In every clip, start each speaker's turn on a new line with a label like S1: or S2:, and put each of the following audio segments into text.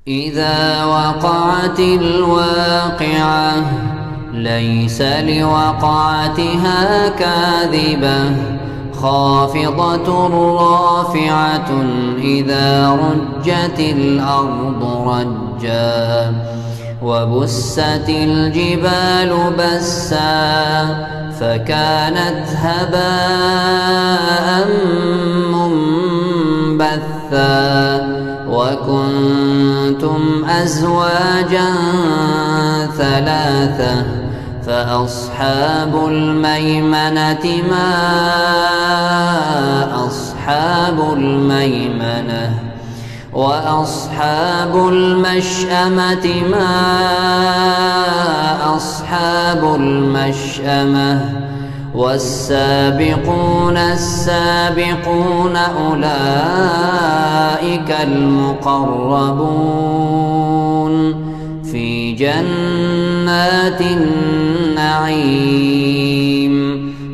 S1: إذا وقعت الواقعة ليس لوقعتها كاذبة خافضة رافعة إذا رجت الأرض رجا وبست الجبال بسا فكانت هباء منبثا وكنتم أزواجا ثلاثة فأصحاب الميمنة ما أصحاب الميمنة وأصحاب المشأمة ما أصحاب المشأمة والسابقون السابقون أولئك المقربون في جنات النعيم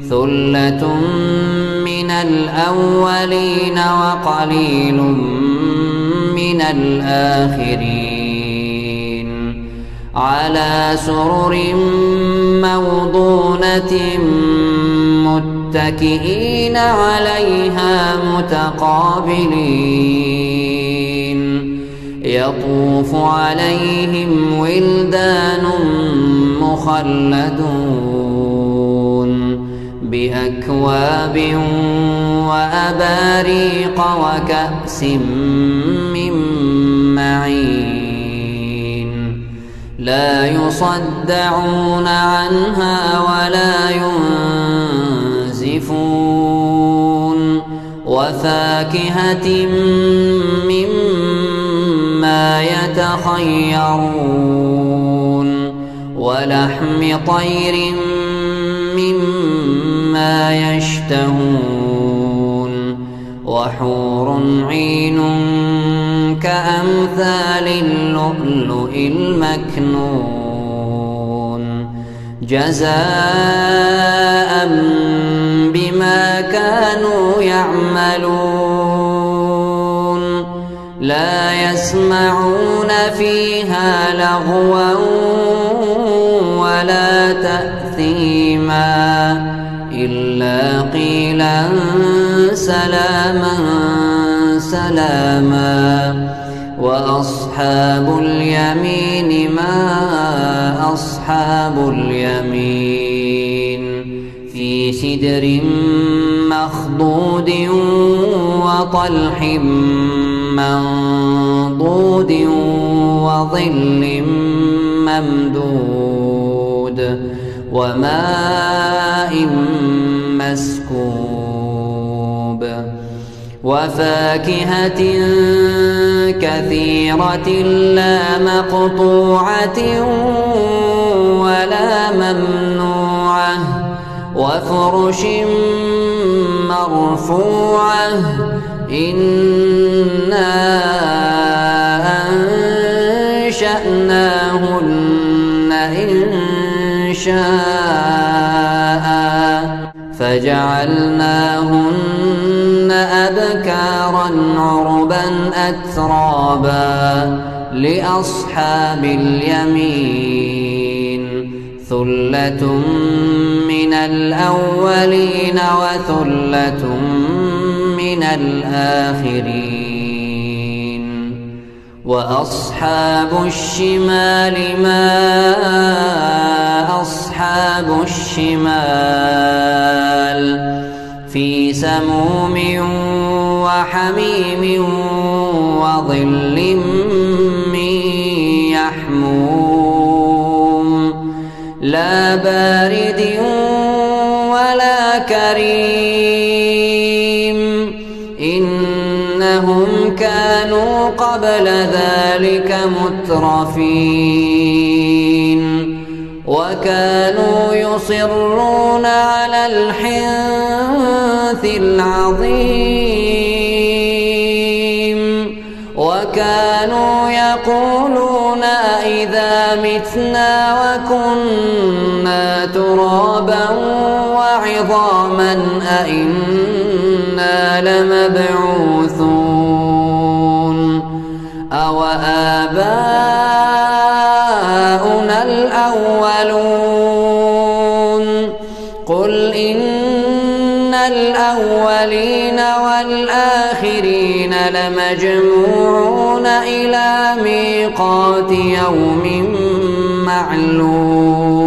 S1: ثلة من الأولين وقليل من الآخرين على سرر موضونة متكئين عليها متقابلين يطوف عليهم ولدان مخلدون بأكواب وأباريق وكأس من معين لا يصدعون عنها ولا ينزفون وفاكهة مما يتخيرون ولحم طير مما يشتهون وحور عين كأمثال اللؤلؤ المكنون جزاء بما كانوا يعملون لا يسمعون فيها لغوا ولا تأثيما إلا قيلا سلاما سلاما وأصحاب اليمين ما أصحاب اليمين في سدر مخضود وطلح منضود وظل ممدود وماء مسكوب وفاكهة كثيرة لا مقطوعة ولا ممنوعة وفرش مرفوعة إنا أنشأناهن إنشاء فجعلناهن أبكارا عربا أترابا لأصحاب اليمين ثلة من الأولين وثلة من الآخرين وأصحاب الشمال ما أصحاب الشمال في سموم وحميم وظل من يحموم لا بارد ولا كريم إنهم كانوا قبل ذلك مترفين وكانوا يصرون على الحنث العظيم وكانوا يقولون أئذا متنا وكنا ترابا وعظاما أئنا لمبعوثون أو آباؤنا الأولون قل إن الأولين والآخرين لمجموعون إلى ميقات يوم معلوم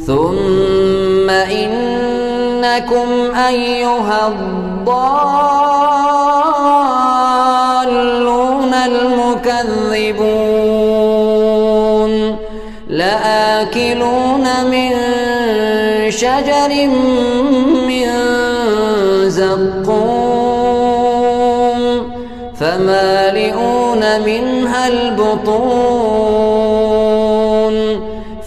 S1: ثم إنكم أيها الضالون المكذبون لآكلون من شجر من زقوم فمالئون منها البطون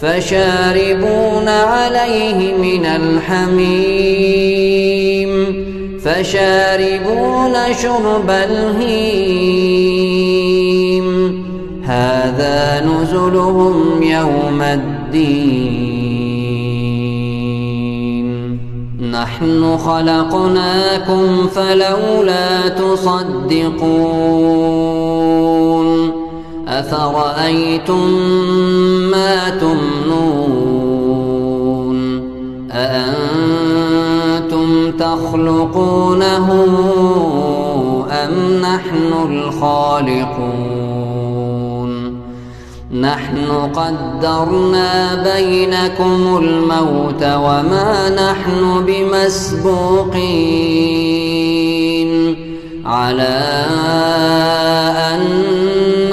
S1: فشاربون عليه من الحميم فشاربون شرب الهيم هذا نزلهم يوم الدين نحن خلقناكم فلولا تصدقون أفرأيتم ما تمنون أأنتم تخلقونه أم نحن الخالقون نحن قدرنا بينكم الموت وما نحن بمسبوقين على أن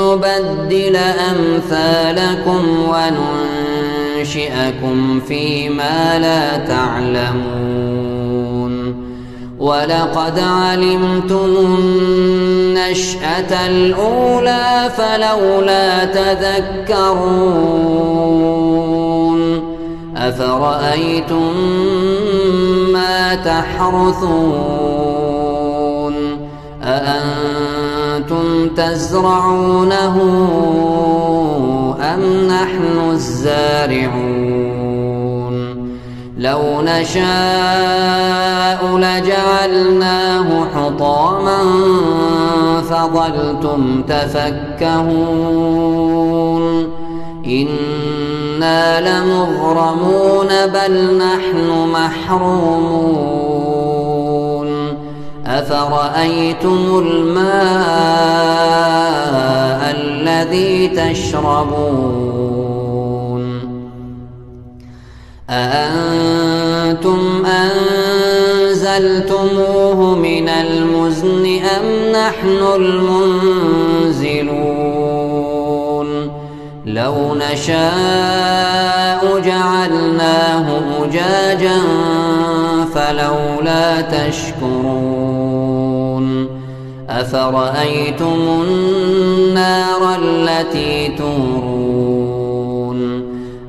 S1: نبدل أمثالكم وننشئكم فيما لا تعلمون ولقد علمتم النشأة الأولى فلولا تذكرون أفرأيتم ما تحرثون أأنتم تزرعونه أم نحن الزارعون لو نشاء لجعلناه حطاما فظلتم تفكهون إنا لمغرمون بل نحن محرومون أفرأيتم الماء الذي تشربون أأنتم أنزلتموه من المزن أم نحن المنزلون لو نشاء جعلناه أجاجا فلولا تشكرون أفرأيتم النار التي تورون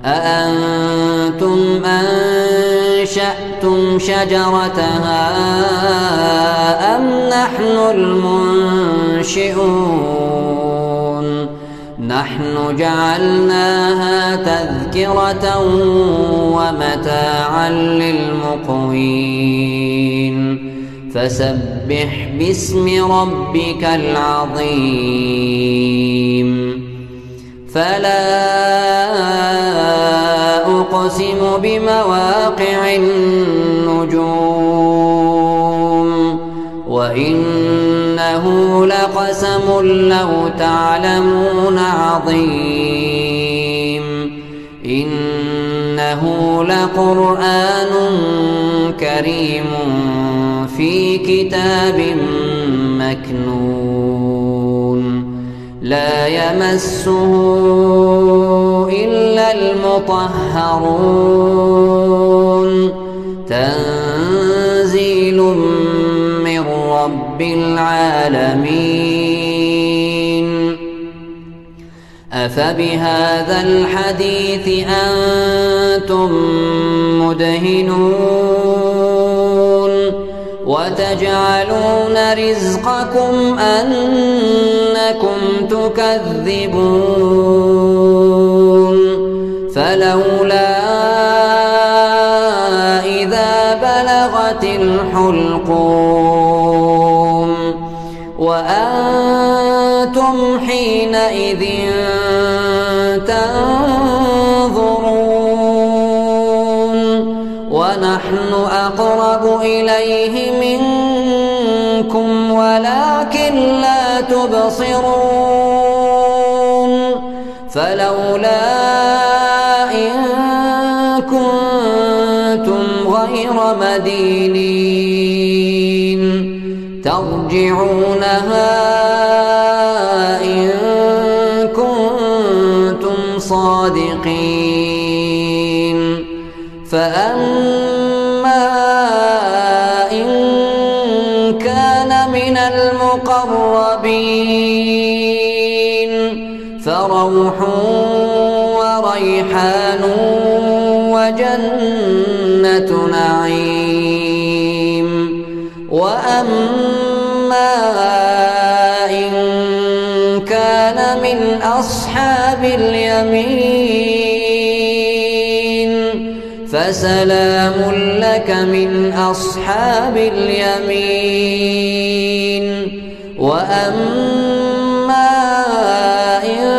S1: أأنتم أنشأتم شجرتها أم نحن المنشئون نحن جعلناها تذكرة ومتاعا للمقوين فسبح باسم ربك العظيم فلا أقسم بمواقع النجوم وإنه لقسم لو تعلمون عظيم إنه لقرآن كريم في كتاب مكنون لا يمسه إلا المطهرون تنزيل من رب العالمين أفبهذا الحديث أنتم مدهنون وتجعلون رزقكم أنكم تكذبون فلولا إذا بلغت الحلقوم وأنتم حين حينئذ تنظرون ونحن أقرب إليه منكم ولكن لا تبصرون فلولا إن كنتم غير مدينين ترجعونها إن كنتم صادقين فأما إن كان من المقربين فروح وريحان وجنة نعيم وأما إن كان من أصحاب اليمين فسلام لك من أصحاب اليمين وأما إن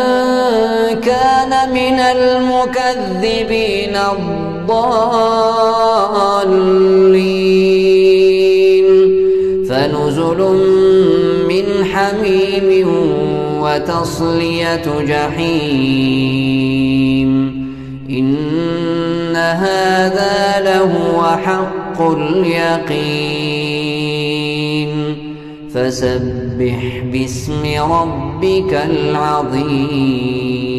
S1: كان من المكذبين الضالين فنزل من حميم وتصلية جحيم إن هذا لهو حق اليقين فسبح باسم ربك العظيم.